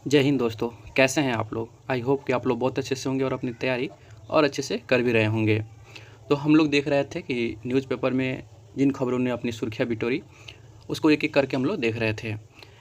जय हिंद दोस्तों, कैसे हैं आप लोग। आई होप कि आप लोग बहुत अच्छे से होंगे और अपनी तैयारी और अच्छे से कर भी रहे होंगे। तो हम लोग देख रहे थे कि न्यूज़पेपर में जिन खबरों ने अपनी सुर्खियाँ बिटोरी उसको एक एक करके हम लोग देख रहे थे।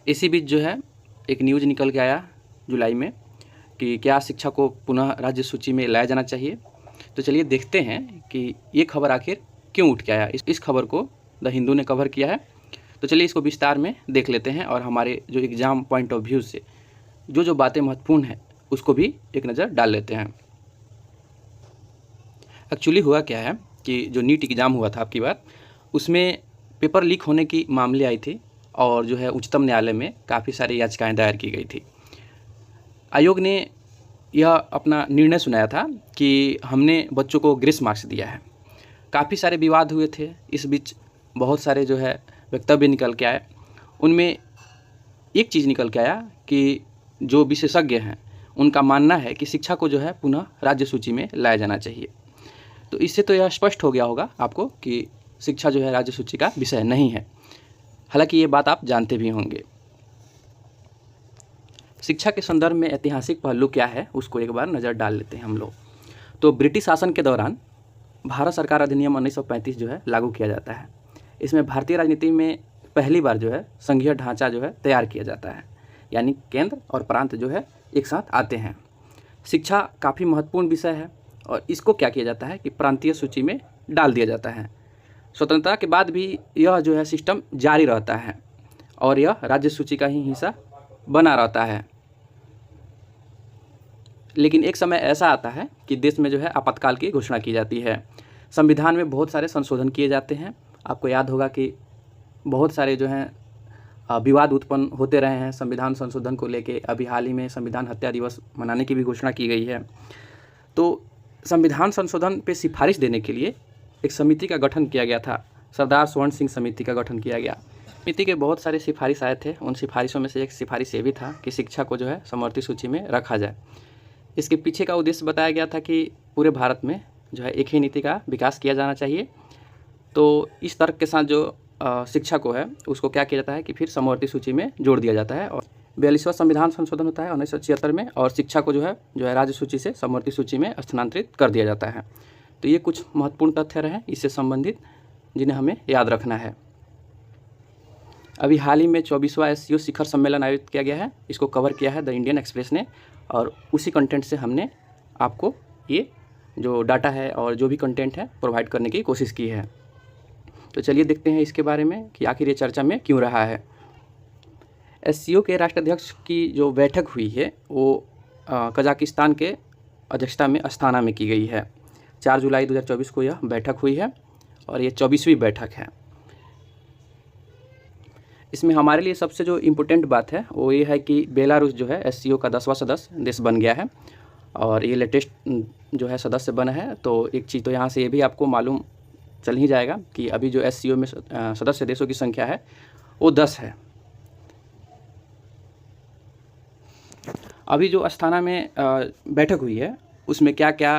इसी बीच जो है एक न्यूज़ निकल के आया जुलाई में कि क्या शिक्षा को पुनः राज्य सूची में लाया जाना चाहिए। तो चलिए देखते हैं कि ये खबर आखिर क्यों उठ के आया। इस खबर को द हिंदू ने कवर किया है। तो चलिए इसको विस्तार में देख लेते हैं और हमारे जो एग्ज़ाम पॉइंट ऑफ व्यू से जो बातें महत्वपूर्ण हैं उसको भी एक नज़र डाल लेते हैं। एक्चुअली हुआ क्या है कि जो नीट एग्ज़ाम हुआ था आपकी बार, उसमें पेपर लीक होने की मामले आई थी और जो है उच्चतम न्यायालय में काफ़ी सारी याचिकाएं दायर की गई थी। आयोग ने यह अपना निर्णय सुनाया था कि हमने बच्चों को ग्रेस मार्क्स दिया है। काफ़ी सारे विवाद हुए थे, इस बीच बहुत सारे जो है वक्तव्य निकल के आए। उनमें एक चीज़ निकल के आया कि जो विशेषज्ञ हैं उनका मानना है कि शिक्षा को जो है पुनः राज्य सूची में लाया जाना चाहिए। तो इससे तो यह स्पष्ट हो गया होगा आपको कि शिक्षा जो है राज्य सूची का विषय नहीं है। हालांकि ये बात आप जानते भी होंगे। शिक्षा के संदर्भ में ऐतिहासिक पहलू क्या है उसको एक बार नज़र डाल लेते हैं हम लोग। तो ब्रिटिश शासन के दौरान भारत सरकार अधिनियम 1935 जो है लागू किया जाता है। इसमें भारतीय राजनीति में पहली बार जो है संघीय ढांचा जो है तैयार किया जाता है, यानी केंद्र और प्रांत जो है एक साथ आते हैं। शिक्षा काफ़ी महत्वपूर्ण विषय है और इसको क्या किया जाता है कि प्रांतीय सूची में डाल दिया जाता है। स्वतंत्रता के बाद भी यह जो है सिस्टम जारी रहता है और यह राज्य सूची का ही हिस्सा बना रहता है। लेकिन एक समय ऐसा आता है कि देश में जो है आपातकाल की घोषणा की जाती है। संविधान में बहुत सारे संशोधन किए जाते हैं। आपको याद होगा कि बहुत सारे जो हैं विवाद उत्पन्न होते रहे हैं संविधान संशोधन को लेके। अभी हाल ही में संविधान हत्या दिवस मनाने की भी घोषणा की गई है। तो संविधान संशोधन पे सिफारिश देने के लिए एक समिति का गठन किया गया था। सरदार स्वर्ण सिंह समिति का गठन किया गया। समिति के बहुत सारे सिफारिश आए थे। उन सिफारिशों में से एक सिफारिश ये भी था कि शिक्षा को जो है समवर्ती सूची में रखा जाए। इसके पीछे का उद्देश्य बताया गया था कि पूरे भारत में जो है एक ही नीति का विकास किया जाना चाहिए। तो इस तर्क के साथ जो शिक्षा को है उसको क्या किया जाता है कि फिर समवर्ती सूची में जोड़ दिया जाता है। और 42वां संविधान संशोधन होता है 1976 में और शिक्षा को जो है राज्य सूची से समवर्ती सूची में स्थानांतरित कर दिया जाता है। तो ये कुछ महत्वपूर्ण तथ्य रहे इससे संबंधित जिन्हें हमें याद रखना है। अभी हाल ही में 24वां एससीओ शिखर सम्मेलन आयोजित किया गया है। इसको कवर किया है द इंडियन एक्सप्रेस ने और उसी कंटेंट से हमने आपको ये जो डाटा है और जो भी कंटेंट है प्रोवाइड करने की कोशिश की है। तो चलिए देखते हैं इसके बारे में कि आखिर ये चर्चा में क्यों रहा है। एससीओ के राष्ट्राध्यक्ष की जो बैठक हुई है वो कजाकिस्तान के अध्यक्षता में अस्ताना में की गई है। 4 जुलाई 2024 को यह बैठक हुई है और ये 24वीं बैठक है। इसमें हमारे लिए सबसे जो इम्पोर्टेंट बात है वो ये है कि बेलारूस जो है एससीओ का 10वां सदस्य देश बन गया है और ये लेटेस्ट जो है सदस्य बना है। तो एक चीज़ तो यहाँ से ये भी आपको मालूम चल ही जाएगा कि अभी जो एससीओ में सदस्य देशों की संख्या है वो 10 है। अभी जो अस्थाना में बैठक हुई है उसमें क्या क्या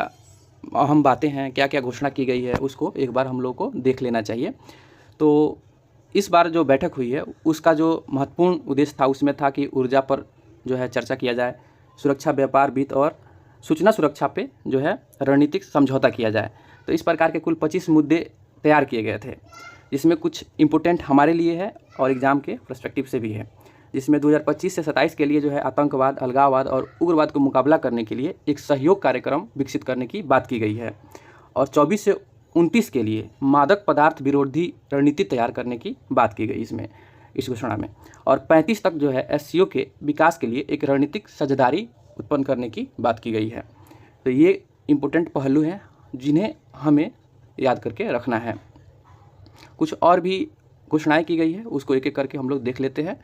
अहम बातें हैं, क्या क्या घोषणा की गई है उसको एक बार हम लोग को देख लेना चाहिए। तो इस बार जो बैठक हुई है उसका जो महत्वपूर्ण उद्देश्य था उसमें था कि ऊर्जा पर जो है चर्चा किया जाए, सुरक्षा, व्यापार, वित्त और सूचना सुरक्षा पे जो है रणनीतिक समझौता किया जाए। तो इस प्रकार के कुल 25 मुद्दे तैयार किए गए थे जिसमें कुछ इम्पोर्टेंट हमारे लिए है और एग्ज़ाम के पर्सपेक्टिव से भी है। जिसमें 2025 से 27 के लिए जो है आतंकवाद, अलगाववाद और उग्रवाद को मुकाबला करने के लिए एक सहयोग कार्यक्रम विकसित करने की बात की गई है और 24 से 29 के लिए मादक पदार्थ विरोधी रणनीति तैयार करने की बात की गई इसमें, इस घोषणा में। और 35 तक जो है एससीओ के विकास के लिए एक रणनीतिक साझेदारी उत्पन्न करने की बात की गई है। तो ये इम्पोर्टेंट पहलू हैं जिन्हें हमें याद करके रखना है। कुछ और भी घोषणाएं की गई है उसको एक एक करके हम लोग देख लेते हैं।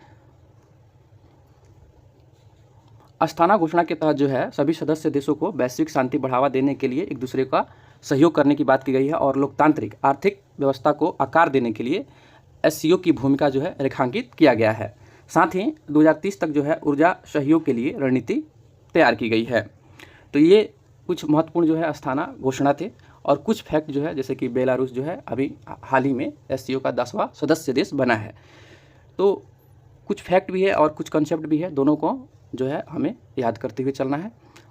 अस्थाना घोषणा के तहत जो है सभी सदस्य देशों को वैश्विक शांति बढ़ावा देने के लिए एक दूसरे का सहयोग करने की बात की गई है और लोकतांत्रिक आर्थिक व्यवस्था को आकार देने के लिए एससीओ की भूमिका जो है रेखांकित किया गया है। साथ ही 2030 तक जो है ऊर्जा सहयोग के लिए रणनीति तैयार की गई है। तो ये कुछ महत्वपूर्ण जो है अस्थाना घोषणा थे और कुछ फैक्ट जो है जैसे कि बेलारूस जो है अभी हाल ही में एससीओ का 10वां सदस्य देश बना है। तो कुछ फैक्ट भी है और कुछ कंसेप्ट भी है, दोनों को जो है हमें याद करते हुए चलना है।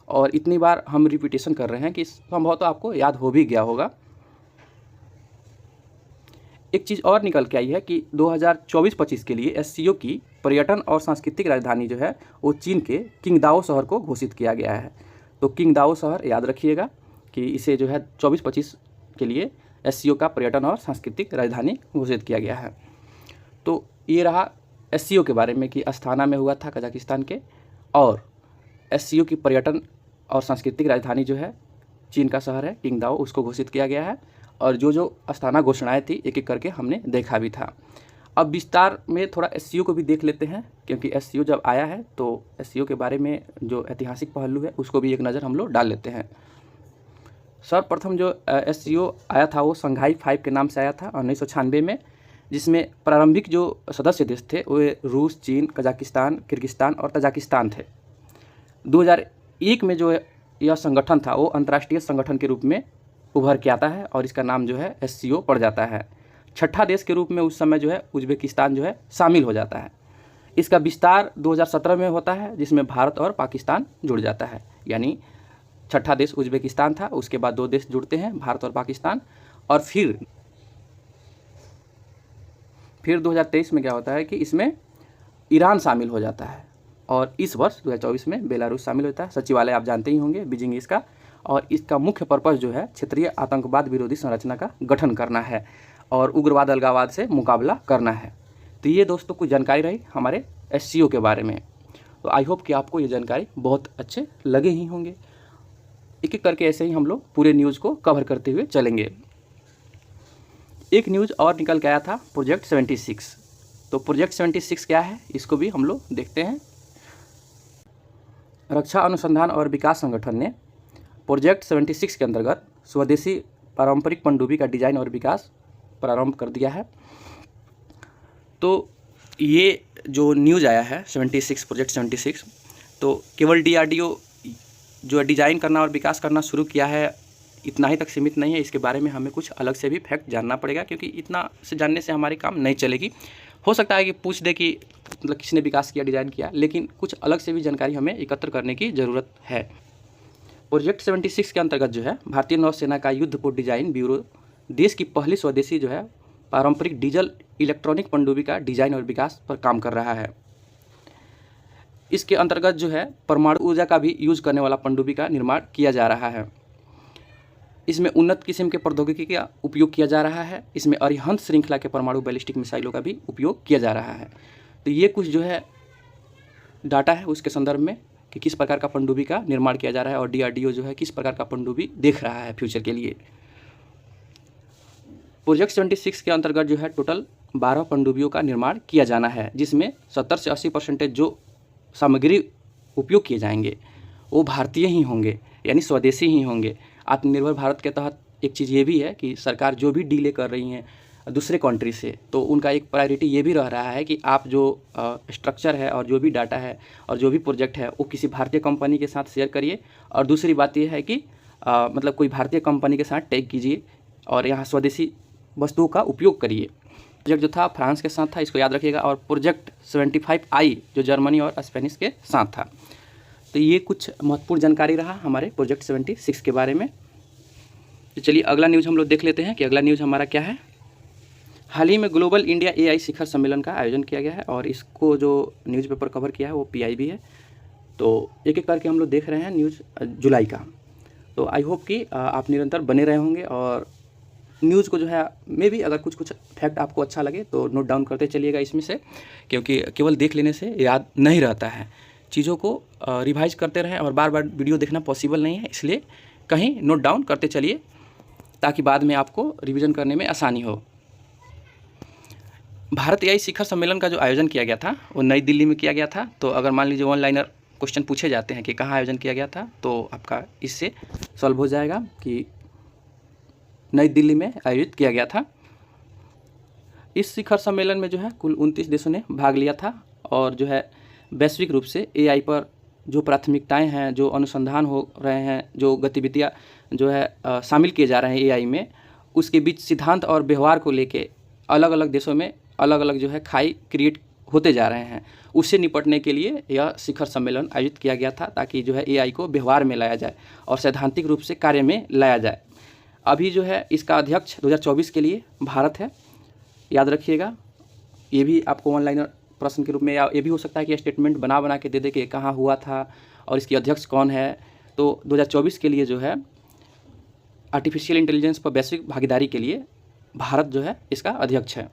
और इतनी बार हम रिपीटेशन कर रहे हैं कि संभवतः आपको याद हो भी गया होगा। एक चीज़ और निकल के आई है कि 2024-25 के लिए एससीओ की पर्यटन और सांस्कृतिक राजधानी जो है वो चीन के किंगदाओ शहर को घोषित किया गया है। तो किंगदाओ शहर याद रखिएगा कि इसे जो है 24-25 के लिए एससीओ का पर्यटन और सांस्कृतिक राजधानी घोषित किया गया है। तो ये रहा एससीओ के बारे में कि अस्थाना में हुआ था कजाकिस्तान के, और एससीओ की पर्यटन और सांस्कृतिक राजधानी जो है चीन का शहर है किंगदाओ, उसको घोषित किया गया है। और जो अस्थाना घोषणाएं थी एक एक करके हमने देखा भी था। अब विस्तार में थोड़ा एससीओ को भी देख लेते हैं, क्योंकि एससीओ जब आया है तो एससीओ के बारे में जो ऐतिहासिक पहलू है उसको भी एक नज़र हम लोग डाल लेते हैं। सर्वप्रथम जो एससीओ आया था वो संघाई 5 के नाम से आया था 1996 में, जिसमें प्रारंभिक जो सदस्य देश थे वो रूस, चीन, कजाकिस्तान, किर्गिस्तान और तजाकिस्तान थे। 2001 में जो यह संगठन था वो अंतर्राष्ट्रीय संगठन के रूप में उभर के आता है और इसका नाम जो है एससीओ पड़ जाता है। छठा देश के रूप में उस समय जो है उज्बेकिस्तान जो है शामिल हो जाता है। इसका विस्तार 2017 में होता है, जिसमें भारत और पाकिस्तान जुड़ जाता है। यानी छठा देश उज्बेकिस्तान था, उसके बाद 2 देश जुड़ते हैं, भारत और पाकिस्तान। और फिर 2023 में क्या होता है कि इसमें ईरान शामिल हो जाता है, और इस वर्ष 2024 में बेलारूस शामिल होता है। सचिवालय आप जानते ही होंगे, बीजिंग इसका, और इसका मुख्य पर्पस जो है क्षेत्रीय आतंकवाद विरोधी संरचना का गठन करना है और उग्रवाद अलगाववाद से मुकाबला करना है। तो ये दोस्तों कुछ जानकारी रही हमारे एससीओ के बारे में। तो आई होप कि आपको ये जानकारी बहुत अच्छे लगे ही होंगे। एक एक करके ऐसे ही हम लोग पूरे न्यूज़ को कवर करते हुए चलेंगे। एक न्यूज़ और निकल के आया था प्रोजेक्ट 76। तो प्रोजेक्ट 76 क्या है इसको भी हम लोग देखते हैं। रक्षा अनुसंधान और विकास संगठन ने प्रोजेक्ट 76 के अंतर्गत स्वदेशी पारंपरिक पनडुब्बी का डिजाइन और विकास प्रारंभ कर दिया है। तो ये जो न्यूज़ आया है 76 प्रोजेक्ट 76, तो केवल डीआरडीओ जो डिज़ाइन करना और विकास करना शुरू किया है इतना ही तक सीमित नहीं है। इसके बारे में हमें कुछ अलग से भी फैक्ट जानना पड़ेगा, क्योंकि इतना से जानने से हमारी काम नहीं चलेगी। हो सकता है कि पूछ दे कि मतलब किसने विकास किया, डिज़ाइन किया, लेकिन कुछ अलग से भी जानकारी हमें एकत्र करने की ज़रूरत है। प्रोजेक्ट 76 के अंतर्गत जो है भारतीय नौसेना का युद्धपोत डिजाइन ब्यूरो देश की पहली स्वदेशी जो है पारंपरिक डीजल इलेक्ट्रॉनिक पनडुब्बी का डिजाइन और विकास पर काम कर रहा है। इसके अंतर्गत जो है परमाणु ऊर्जा का भी यूज करने वाला पनडुब्बी का निर्माण किया जा रहा है। इसमें उन्नत किस्म के प्रौद्योगिकी का उपयोग किया जा रहा है। इसमें अरिहंत श्रृंखला के परमाणु बैलिस्टिक मिसाइलों का भी उपयोग किया जा रहा है। तो ये कुछ जो है डाटा है उसके संदर्भ में कि किस प्रकार का पनडुब्बी का निर्माण किया जा रहा है और डीआरडीओ जो है किस प्रकार का पनडुब्बी देख रहा है फ्यूचर के लिए। प्रोजेक्ट 76 के अंतर्गत जो है टोटल 12 पनडुब्बियों का निर्माण किया जाना है, जिसमें 70 से 80% जो सामग्री उपयोग किए जाएंगे वो भारतीय ही होंगे, यानी स्वदेशी ही होंगे। आत्मनिर्भर भारत के तहत एक चीज़ ये भी है कि सरकार जो भी डीले कर रही हैं दूसरे कंट्री से, तो उनका एक प्रायोरिटी ये भी रह रहा है कि आप जो स्ट्रक्चर है और जो भी डाटा है और जो भी प्रोजेक्ट है वो किसी भारतीय कंपनी के साथ शेयर करिए। और दूसरी बात ये है कि मतलब कोई भारतीय कंपनी के साथ टैग कीजिए और यहाँ स्वदेशी वस्तुओं का उपयोग करिए। प्रोजेक्ट जो था फ्रांस के साथ था, इसको याद रखिएगा। और प्रोजेक्ट 75I जो जर्मनी और स्पेनिश के साथ था। तो ये कुछ महत्वपूर्ण जानकारी रहा हमारे प्रोजेक्ट 76 के बारे में। तो चलिए अगला न्यूज़ हम लोग देख लेते हैं कि अगला न्यूज़ हमारा क्या है। हाल ही में ग्लोबल इंडिया AI शिखर सम्मेलन का आयोजन किया गया है और इसको जो न्यूज़पेपर कवर किया है वो PIB है। तो एक एक करके हम लोग देख रहे हैं न्यूज़ जुलाई का। तो आई होप कि आप निरंतर बने रहे होंगे और न्यूज़ को जो है मे भी अगर कुछ फैक्ट आपको अच्छा लगे तो नोट डाउन करते चलिएगा इसमें से, क्योंकि केवल देख लेने से याद नहीं रहता है। चीज़ों को रिवाइज करते रहें और बार बार वीडियो देखना पॉसिबल नहीं है, इसलिए कहीं नोट डाउन करते चलिए ताकि बाद में आपको रिवीजन करने में आसानी हो। भारत AI शिखर सम्मेलन का जो आयोजन किया गया था वो नई दिल्ली में किया गया था। तो अगर मान लीजिए ऑनलाइनर क्वेश्चन पूछे जाते हैं कि कहाँ आयोजन किया गया था, तो आपका इससे सॉल्व हो जाएगा कि नई दिल्ली में आयोजित किया गया था। इस शिखर सम्मेलन में जो है कुल 29 देशों ने भाग लिया था और जो है वैश्विक रूप से AI पर जो प्राथमिकताएं हैं, जो अनुसंधान हो रहे हैं, जो गतिविधियां जो है शामिल किए जा रहे हैं AI में, उसके बीच सिद्धांत और व्यवहार को लेके अलग अलग देशों में अलग अलग जो है खाई क्रिएट होते जा रहे हैं, उससे निपटने के लिए यह शिखर सम्मेलन आयोजित किया गया था, ताकि जो है एआई को व्यवहार में लाया जाए और सैद्धांतिक रूप से कार्य में लाया जाए। अभी जो है इसका अध्यक्ष 2024 के लिए भारत है, याद रखिएगा। ये भी आपको ऑनलाइन प्रश्न के रूप में, या ये भी हो सकता है कि स्टेटमेंट बना के दे दे कि कहाँ हुआ था और इसकी अध्यक्ष कौन है। तो 2024 के लिए जो है आर्टिफिशियल इंटेलिजेंस पर वैश्विक भागीदारी के लिए भारत जो है इसका अध्यक्ष है।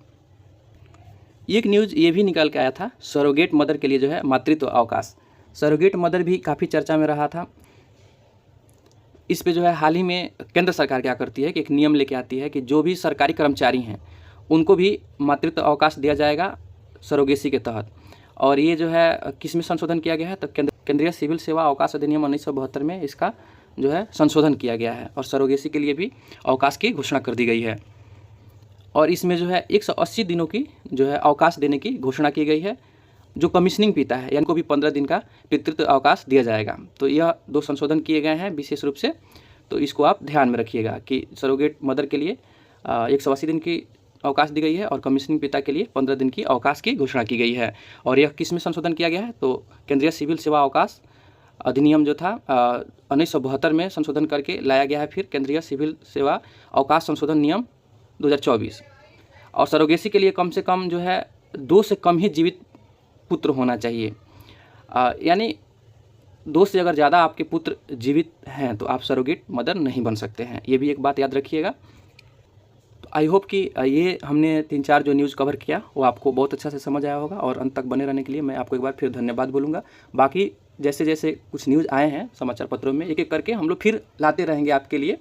एक न्यूज़ ये भी निकल के आया था, सरोगेट मदर के लिए जो है मातृत्व अवकाश। सरोगेट मदर भी काफ़ी चर्चा में रहा था। इस पे जो है हाल ही में केंद्र सरकार क्या करती है कि एक नियम लेके आती है कि जो भी सरकारी कर्मचारी हैं उनको भी मातृत्व अवकाश दिया जाएगा सरोगेसी के तहत। और ये जो है किस में संशोधन किया गया है, तो केंद्रीय सिविल सेवा अवकाश अधिनियम 1972 में इसका जो है संशोधन किया गया है और सरोगेसी के लिए भी अवकाश की घोषणा कर दी गई है। और इसमें जो है 180 दिनों की जो है अवकाश देने की घोषणा की गई है। जो कमीशनिंग पिता है यानी को भी 15 दिन का पितृत्व अवकाश दिया जाएगा। तो यह 2 संशोधन किए गए हैं विशेष रूप से, तो इसको आप ध्यान में रखिएगा कि सरोगेट मदर के लिए 180 दिन की अवकाश दी गई है और कमीशनिंग पिता के लिए 15 दिन की अवकाश की घोषणा की गई है। और यह किस में संशोधन किया गया है, तो केंद्रीय सिविल सेवा अवकाश अधिनियम जो था 1972 में संशोधन करके लाया गया है, फिर केंद्रीय सिविल सेवा अवकाश संशोधन नियम 2024। और सरोगेसी के लिए कम से कम जो है 2 से कम ही जीवित पुत्र होना चाहिए, यानी 2 से अगर ज़्यादा आपके पुत्र जीवित हैं तो आप सरोगेट मदर नहीं बन सकते हैं। ये भी एक बात याद रखिएगा। तो आई होप कि ये हमने 3-4 जो न्यूज़ कवर किया वो आपको बहुत अच्छा से समझ आया होगा, और अंत तक बने रहने के लिए मैं आपको एक बार फिर धन्यवाद बोलूँगा। बाकी जैसे जैसे कुछ न्यूज़ आए हैं समाचार पत्रों में, एक एक करके हम लोग फिर लाते रहेंगे आपके लिए,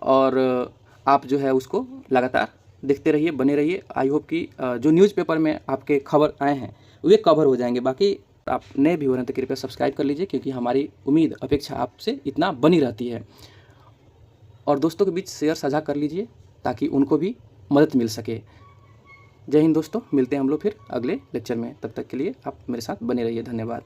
और आप जो है उसको लगातार देखते रहिए, बने रहिए। आई होप कि जो न्यूज़पेपर में आपके खबर आए हैं वे कवर हो जाएंगे। बाकी आप नए भी हो रहे हैं तो कृपया सब्सक्राइब कर लीजिए, क्योंकि हमारी उम्मीद अपेक्षा आपसे इतना बनी रहती है। और दोस्तों के बीच शेयर साझा कर लीजिए ताकि उनको भी मदद मिल सके। जय हिंद दोस्तों, मिलते हैं हम लोग फिर अगले लेक्चर में। तब तक के लिए आप मेरे साथ बने रहिए। धन्यवाद।